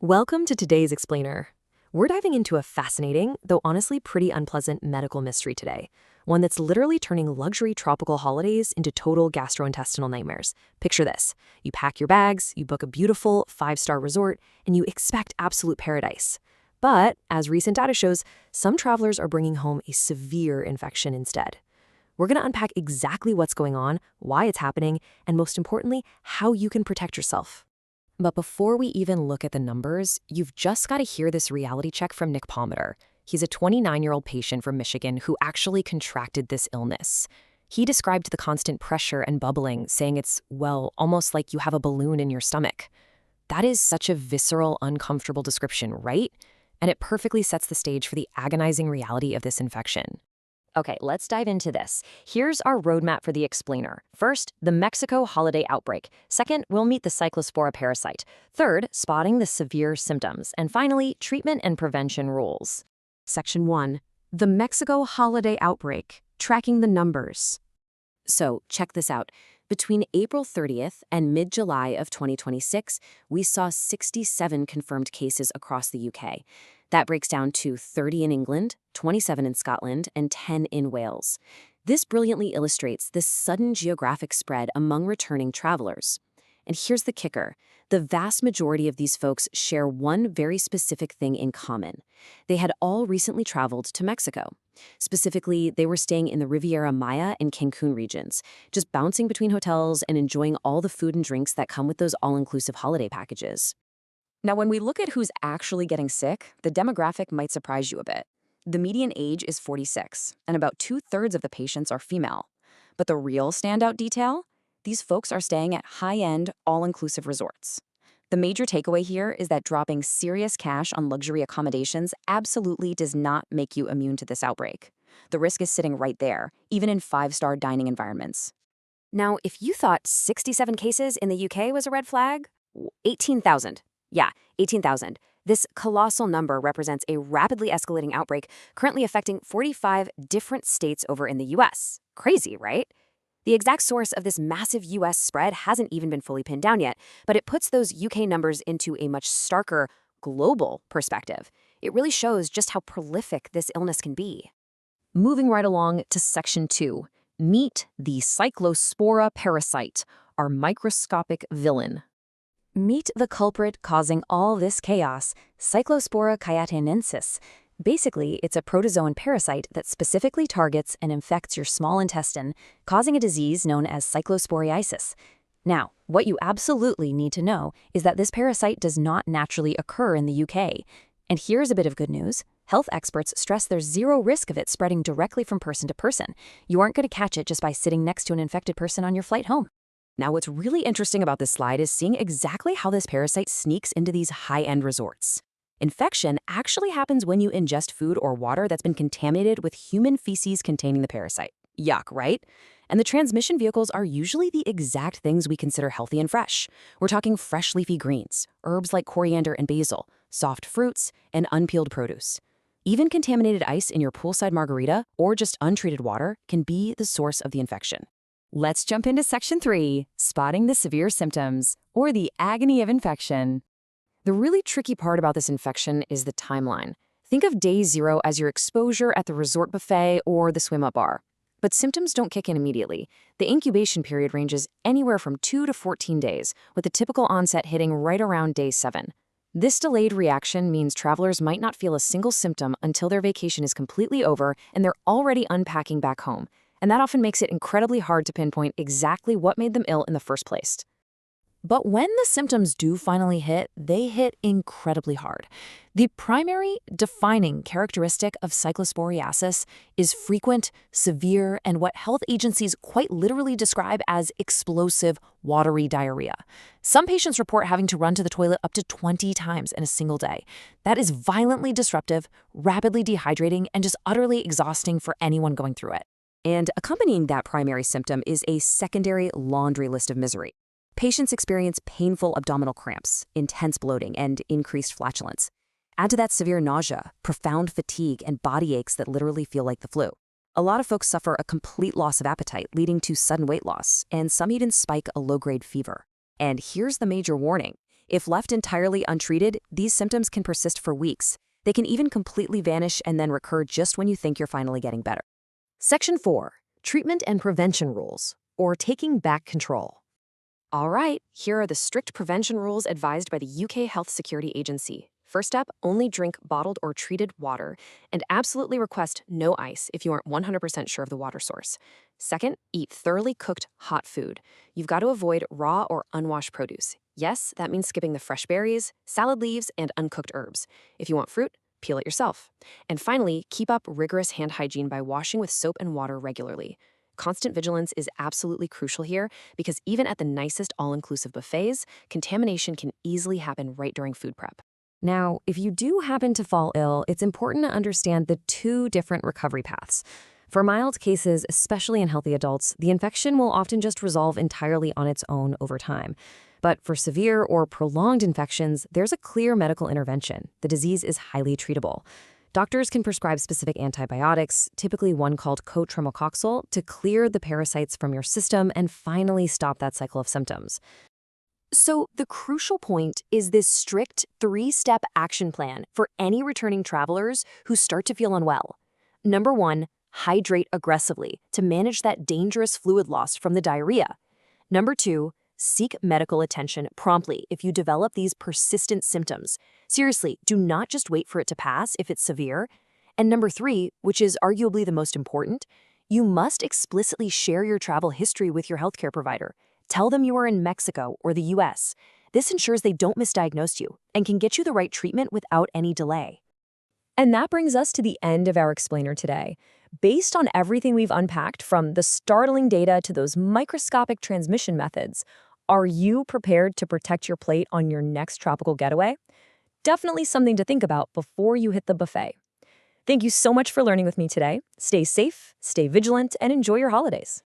Welcome to today's Explainer. We're diving into a fascinating, though honestly pretty unpleasant medical mystery today, one that's literally turning luxury tropical holidays into total gastrointestinal nightmares. Picture this. You pack your bags, you book a beautiful five-star resort, and you expect absolute paradise. But, as recent data shows, some travelers are bringing home a severe infection instead. We're going to unpack exactly what's going on, why it's happening, and most importantly, how you can protect yourself. But before we even look at the numbers, you've just got to hear this reality check from Nick Palmer. He's a 29-year-old patient from Michigan who actually contracted this illness. He described the constant pressure and bubbling, saying it's, well, almost like you have a balloon in your stomach. That is such a visceral, uncomfortable description, right? And it perfectly sets the stage for the agonizing reality of this infection. Okay, let's dive into this. Here's our roadmap for the explainer. First, the Mexico holiday outbreak. Second, we'll meet the Cyclospora parasite. Third, spotting the severe symptoms. And finally, treatment and prevention rules. Section 1. The Mexico holiday outbreak. Tracking the numbers. So, check this out. Between April 30th and mid-July of 2026, we saw 67 confirmed cases across the UK. That breaks down to 30 in England, 27 in Scotland, and 10 in Wales. This brilliantly illustrates the sudden geographic spread among returning travelers. And here's the kicker. The vast majority of these folks share one very specific thing in common. They had all recently traveled to Mexico. Specifically, they were staying in the Riviera Maya and Cancún regions, just bouncing between hotels and enjoying all the food and drinks that come with those all-inclusive holiday packages. Now, when we look at who's actually getting sick, the demographic might surprise you a bit. The median age is 46, and about 2/3 of the patients are female. But the real standout detail? These folks are staying at high-end, all-inclusive resorts. The major takeaway here is that dropping serious cash on luxury accommodations absolutely does not make you immune to this outbreak. The risk is sitting right there, even in five-star dining environments. Now, if you thought 67 cases in the UK was a red flag, 18,000. Yeah, 18,000. This colossal number represents a rapidly escalating outbreak currently affecting 45 different states over in the US. Crazy, right? The exact source of this massive US spread hasn't even been fully pinned down yet, but it puts those UK numbers into a much starker global perspective. It really shows just how prolific this illness can be. Moving right along to Section 2. Meet the Cyclospora parasite, our microscopic villain. Meet the culprit causing all this chaos, Cyclospora cayatanensis. Basically, it's a protozoan parasite that specifically targets and infects your small intestine, causing a disease known as cyclosporiasis. Now, what you absolutely need to know is that this parasite does not naturally occur in the UK. And here's a bit of good news. Health experts stress there's zero risk of it spreading directly from person to person. You aren't going to catch it just by sitting next to an infected person on your flight home. Now, what's really interesting about this slide is seeing exactly how this parasite sneaks into these high-end resorts. Infection actually happens when you ingest food or water that's been contaminated with human feces containing the parasite. Yuck, right? And the transmission vehicles are usually the exact things we consider healthy and fresh. We're talking fresh leafy greens, herbs like coriander and basil, soft fruits, and unpeeled produce. Even contaminated ice in your poolside margarita or just untreated water can be the source of the infection. Let's jump into Section 3, spotting the severe symptoms, or the agony of infection. The really tricky part about this infection is the timeline. Think of day 0 as your exposure at the resort buffet or the swim-up bar. But symptoms don't kick in immediately. The incubation period ranges anywhere from 2 to 14 days, with the typical onset hitting right around day 7. This delayed reaction means travelers might not feel a single symptom until their vacation is completely over and they're already unpacking back home. And that often makes it incredibly hard to pinpoint exactly what made them ill in the first place. But when the symptoms do finally hit, they hit incredibly hard. The primary defining characteristic of cyclosporiasis is frequent, severe, and what health agencies quite literally describe as explosive, watery diarrhea. Some patients report having to run to the toilet up to 20 times in a single day. That is violently disruptive, rapidly dehydrating, and just utterly exhausting for anyone going through it. And accompanying that primary symptom is a secondary laundry list of misery. Patients experience painful abdominal cramps, intense bloating, and increased flatulence. Add to that severe nausea, profound fatigue, and body aches that literally feel like the flu. A lot of folks suffer a complete loss of appetite, leading to sudden weight loss, and some even spike a low-grade fever. And here's the major warning. If left entirely untreated, these symptoms can persist for weeks. They can even completely vanish and then recur just when you think you're finally getting better. Section 4. Treatment and Prevention Rules, or Taking Back Control. All right, here are the strict prevention rules advised by the UK Health Security Agency. First up, only drink bottled or treated water, and absolutely request no ice if you aren't 100% sure of the water source. Second, eat thoroughly cooked hot food. You've got to avoid raw or unwashed produce. Yes, that means skipping the fresh berries, salad leaves, and uncooked herbs. If you want fruit, peel it yourself. And finally, keep up rigorous hand hygiene by washing with soap and water regularly. Constant vigilance is absolutely crucial here because even at the nicest all-inclusive buffets, contamination can easily happen right during food prep. Now, if you do happen to fall ill, it's important to understand the two different recovery paths. For mild cases, especially in healthy adults, the infection will often just resolve entirely on its own over time. But for severe or prolonged infections, there's a clear medical intervention. The disease is highly treatable. Doctors can prescribe specific antibiotics, typically one called cotrimoxazole, to clear the parasites from your system and finally stop that cycle of symptoms. So the crucial point is this strict 3-step action plan for any returning travelers who start to feel unwell. Number 1, hydrate aggressively to manage that dangerous fluid loss from the diarrhea. Number 2, seek medical attention promptly if you develop these persistent symptoms. Seriously, do not just wait for it to pass if it's severe. And number 3, which is arguably the most important, you must explicitly share your travel history with your healthcare provider. Tell them you are in Mexico or the US. This ensures they don't misdiagnose you and can get you the right treatment without any delay. And that brings us to the end of our explainer today. Based on everything we've unpacked, from the startling data to those microscopic transmission methods, are you prepared to protect your plate on your next tropical getaway? Definitely something to think about before you hit the buffet. Thank you so much for learning with me today. Stay safe, stay vigilant, and enjoy your holidays.